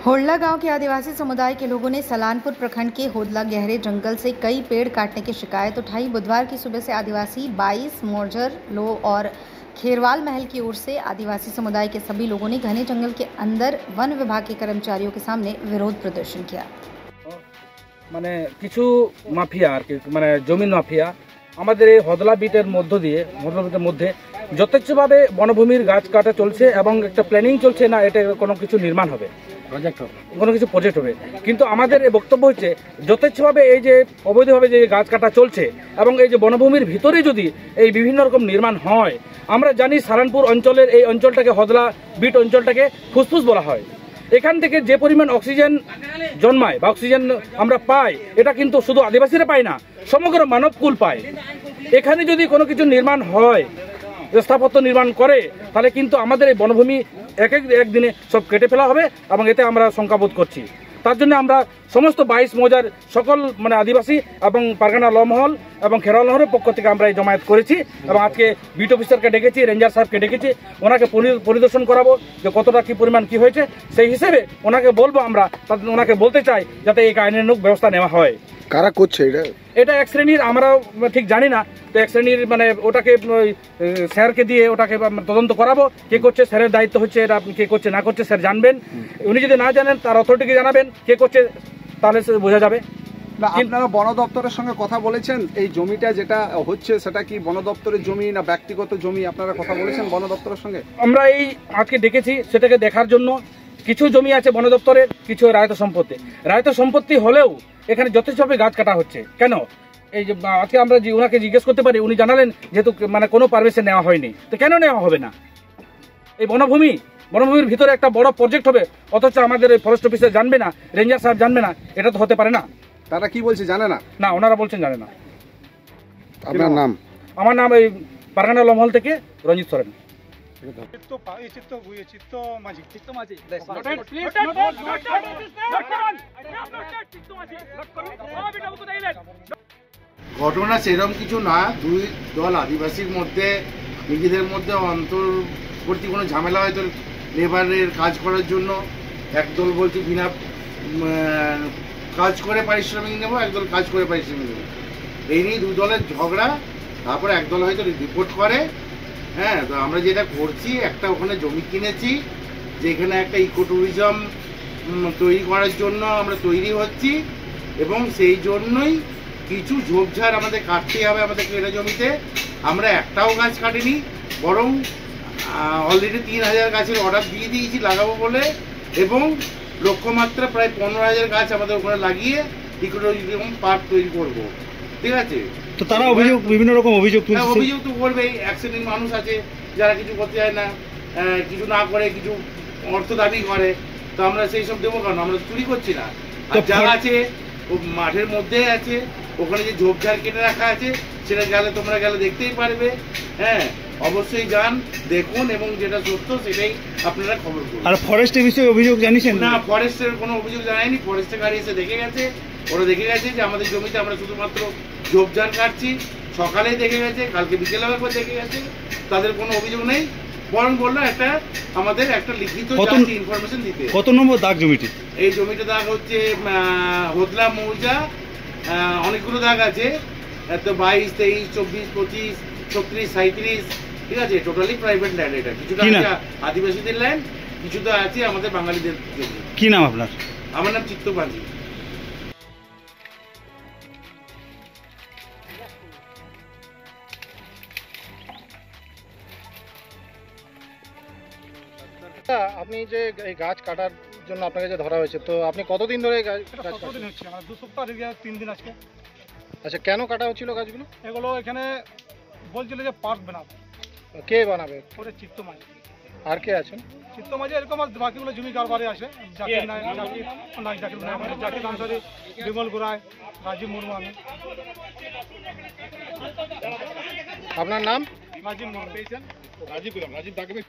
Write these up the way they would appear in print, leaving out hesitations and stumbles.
होडला गांव के आदिवासी समुदाय के लोगों ने सलानपुर प्रखंड के होदला गहरे जंगल से कई पेड़ काटने की शिकायत उठाई। बुधवार की सुबह से आदिवासी 22 मोर्जर लो और खेरवाल महल की ओर से आदिवासी समुदाय के सभी लोगों ने घने जंगल के अंदर वन विभाग के कर्मचारियों के सामने विरोध प्रदर्शन किया। মানে কিছু মাফিয়া আর কি, মানে জমিন মাফিয়া আমাদের এই হদলা বিটের মধ্যে যথেচ্ছভাবে বনভূমির গাছ কাটা চলছে এবং একটা প্ল্যানিং চলছে না এটা কোনো কিছু নির্মাণ হবে, কোনো কিছু প্রজেক্ট হবে। কিন্তু আমাদের এই বক্তব্য হচ্ছে যথেচ্ছভাবে এই যে অবৈধভাবে যে গাছ কাটা চলছে এবং এই যে বনভূমির ভিতরে যদি এই বিভিন্ন রকম নির্মাণ হয়, আমরা জানি সালানপুর অঞ্চলের এই অঞ্চলটাকে হদলা বিট অঞ্চলটাকে ফুসফুস বলা হয়। এখান থেকে যে পরিমাণ অক্সিজেন জন্মায় বা অক্সিজেন আমরা পাই, এটা কিন্তু শুধু আদিবাসীরা পায় না, সমগ্র মানবকুল পায়। এখানে যদি কোনো কিছু নির্মাণ হয়, স্থাপত্য নির্মাণ করে, তাহলে কিন্তু আমাদের এই বনভূমি একদিনে সব কেটে ফেলা হবে এবং এতে আমরা শঙ্কাবোধ করছি। তার জন্য আমরা সমস্ত 22 মৌজার সকল মানে আদিবাসী এবং পারগানা লমহল এবং খেরওয়াল নহরের পক্ষ থেকে আমরা এই জমায়েত করেছি এবং আজকে বিট অফিসারকে ডেকেছি, রেঞ্জার সাহেবকে ডেকেছি, ওনাকে পরিদর্শন করাবো যে কতটা কি পরিমাণ কি হয়েছে। সেই হিসেবে ওনাকে বলবো, আমরা ওনাকে বলতে চাই যাতে এই আইনানুগ ব্যবস্থা নেওয়া হয়। কারা করছে এটা এক শ্রেণীর, আমরা ঠিক জানি না, তো এক শ্রেণীর মানে ওটাকে স্যারকে দিয়ে ওটাকে তদন্ত করাবো। কে করছে স্যারের দায়িত্ব হচ্ছে, এটা কে করছে না করছে স্যার জানবেন। উনি যদি না জানেন তার অথরিটিকে জানাবেন কে করছে, তাহলে বোঝা যাবে। আপনারা বন দপ্তরের সঙ্গে কথা বলেছেন? এই জমিটা যেটা হচ্ছে সেটা কি বন দপ্তরের জমি না ব্যক্তিগত জমি? আপনারা কথা বলেছেন বন দপ্তরের সঙ্গে? আমরা এই আজকে ডেকেছি সেটাকে দেখার জন্য। কিছু জমি আছে বন দপ্তরের, কিছু রায়ত সম্পত্তি। রায়ত সম্পত্তি হলেও এখানে যথেষ্টভাবে গাছ কাটা হচ্ছে কেন? এই যে আজকে আমরা ওনাকে জিজ্ঞেস করতে পারি, উনি জানালেন যেহেতু মানে কোনো পারমিশন নেওয়া হয়নি, তো কেন নেওয়া হবে না? এই বনভূমির ভিতরে একটা বড় প্রজেক্ট হবে, অথচ আমাদের এই ফরেস্ট অফিসার জানবে না, রেঞ্জার সাহেব জানবে না, এটা তো হতে পারে না। তারা কি বলছে জানে না? না, ওনারা বলছেন জানে না। আপনার নাম? আমার নাম এই পারগানা লমহল থেকে রঞ্জিত সরেন। ঘটনা সেরকম কিছু না, দুই দল আদিবাসীর মধ্যে নিজেদের মধ্যে অন্তর্বর্তী কোনো ঝামেলা হয়তো লেবারের কাজ করার জন্য। একদল বলছে বিনা কাজ করে পারিশ্রমিক নেবো, একদল কাজ করে পারিশ্রমিক নেবো, এই নিয়ে দুই দলের ঝগড়া। তারপরে একদল হয়তো রিপোর্ট করে। হ্যাঁ, তো আমরা যেটা করছি, একটা ওখানে জমি কিনেছি যেখানে একটা ইকো ট্যুরিজম তৈরি করার জন্য আমরা তৈরি হচ্ছি এবং সেই জন্যই কিছু ঝোপঝাড় আমাদের কাটতেই হবে আমাদের কেনা জমিতে। আমরা একটাও গাছ কাটিনি, বরং অলরেডি 3000 গাছের অর্ডার দিয়ে দিয়েছি লাগাবো বলে, এবং লক্ষ্যমাত্রা প্রায় 15000 গাছ আমাদের ওখানে লাগিয়ে ইকো ট্যুরিজম পার্ক তৈরি করবো। ঠিক আছে, তো তারা বিভিন্ন রকম অভিযোগ তো করবেই। এক শ্রেণীর মানুষ আছে যারা কিছু করতে চায় না, কিছু না করে কিছু অর্থ দাবি করে, তো আমরা সেই সব দেবো কেন? আমরা চুরি করছি না। আর যারা আছে ও মাঠের মধ্যে আছে, ওখানে যে ঝোপঝাড় কেটে রাখা আছে সেটা গেলে তোমরা গেলে দেখতেই পারবে। হ্যাঁ, অবশ্যই যান, দেখুন, এবং যেটা সত্য সেটাই আপনারা খবর করুন। আর ফরেস্টের বিষয়ে অভিযোগ জানিয়েছেন? না, ফরেস্টের কোনো অভিযোগ জানায়নি। ফরেস্টের গাড়ি এসে দেখে গেছে, ওরা দেখে গেছে যে আমাদের জমিতে আমরা শুধুমাত্র ঝোপঝাড় কাটছি। সকালেই দেখে গেছে, কালকে বিকেলেও একবার দেখে গেছে, তাদের কোনো অভিযোগ নেই। বরং বললো আমাদের একটা লিখিত ইনফরমেশন দিতে। কত নম্বর দাগ জমিটি? এই জমিটা দাগ হচ্ছে হোদলা মৌজা, অনেকগুলো দাগ আছে, তো 22, 23, 24, 25, 36, 37। ঠিক আছে, টোটালি প্রাইভেট ল্যান্ড। এটা কিছুটা আছে আদিবাসীদের ল্যান্ড, কিছুটা আছে আমাদের বাঙালিদের জমি। কি নাম আপনার? আমার নাম চিত্তপাঞ্জি। আপনি যে এই গাছ কাটার জন্য আপনাকে যে ধরা হয়েছে, তো আপনি কতদিন ধরে গাছ কতদিন হচ্ছে? আমার 2 সপ্তাহ হয়ে গেছে, 3 দিন আজকে। আচ্ছা, কেন কাটা হচ্ছিল গাছগুলো? এগুলো এখানে বলছিল যে পার্ক বানাবে। কে বানাবে? ওটা চিত্তমাঝি। আর কে আছেন? চিত্তমাঝি এরকম আর বাকিগুলো জমি কারবারে আছে। জাকির আনসারি, বিমল গোড়ায়, রাজীব মুর্মু। আমি। আপনার নাম? রাজীব মোড় পেয়েছেন, রাজীব বললাম, রাজীব ডাকবে।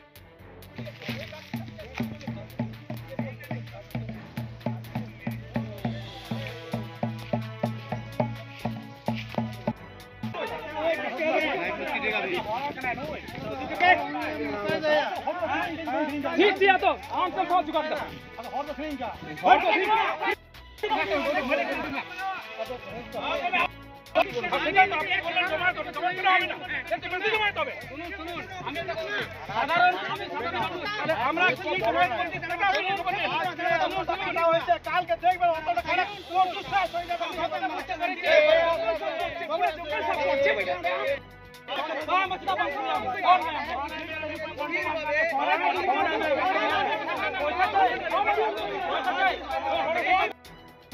ठीक दिया तो आम से बहुत चुका था और तो ठीक है और तो ठीक है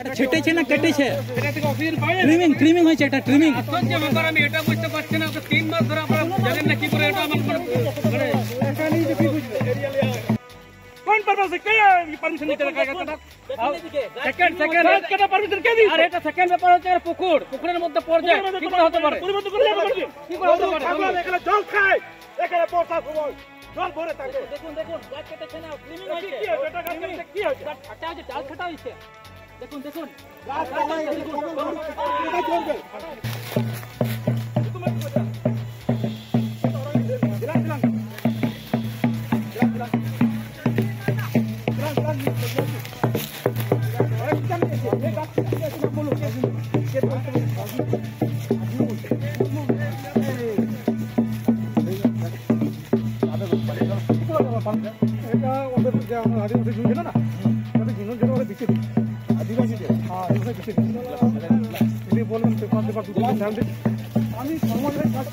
এটা ছেটেছে না কেটেছে? ট্রিমিং ট্রিমিং হয়েছে, এটা ট্রিমিং। আমি এটা বুঝতে পারছি না, 3 মাস ধরে আপনারা জানেন না কি করে এটা আমার কোন পারপাস কে পারমিশন নিতে লাগা কথা? সেকেন্ড কেটা পারমিশন কে দিছে? আর এটা সেকেন্ড ব্যাপার হচ্ছে পুকুরের মধ্যে পড়ে যায়, কি করে হতে পারে? পরিবর্তন করে যাবে কি করে হতে পারে? আমরা এখানে জল খাই, এখানে বর্ষা সময় জল ভরে থাকে। দেখুন গাছ কেটেছে না, ট্রিমিং হয়েছে। কি হয়েছে? এটা গাছ কেটে কি হয়েছে? কাটা হয়েছে, ডাল কাটা হয়েছে। দেখুন গাছ কাটা হয়েছে, এটা চলবে। এটা ওদের যে আমরা আদিবাসী জমি ছিল না, ওদের জমি যেটা ওরা বিক্রি দিই আদিবাসীদের, হ্যাঁ ওরা বিক্রি দিই। যদি বলবেন পেপার দুটো ধ্যান দিন, আমি সমাজের কাজ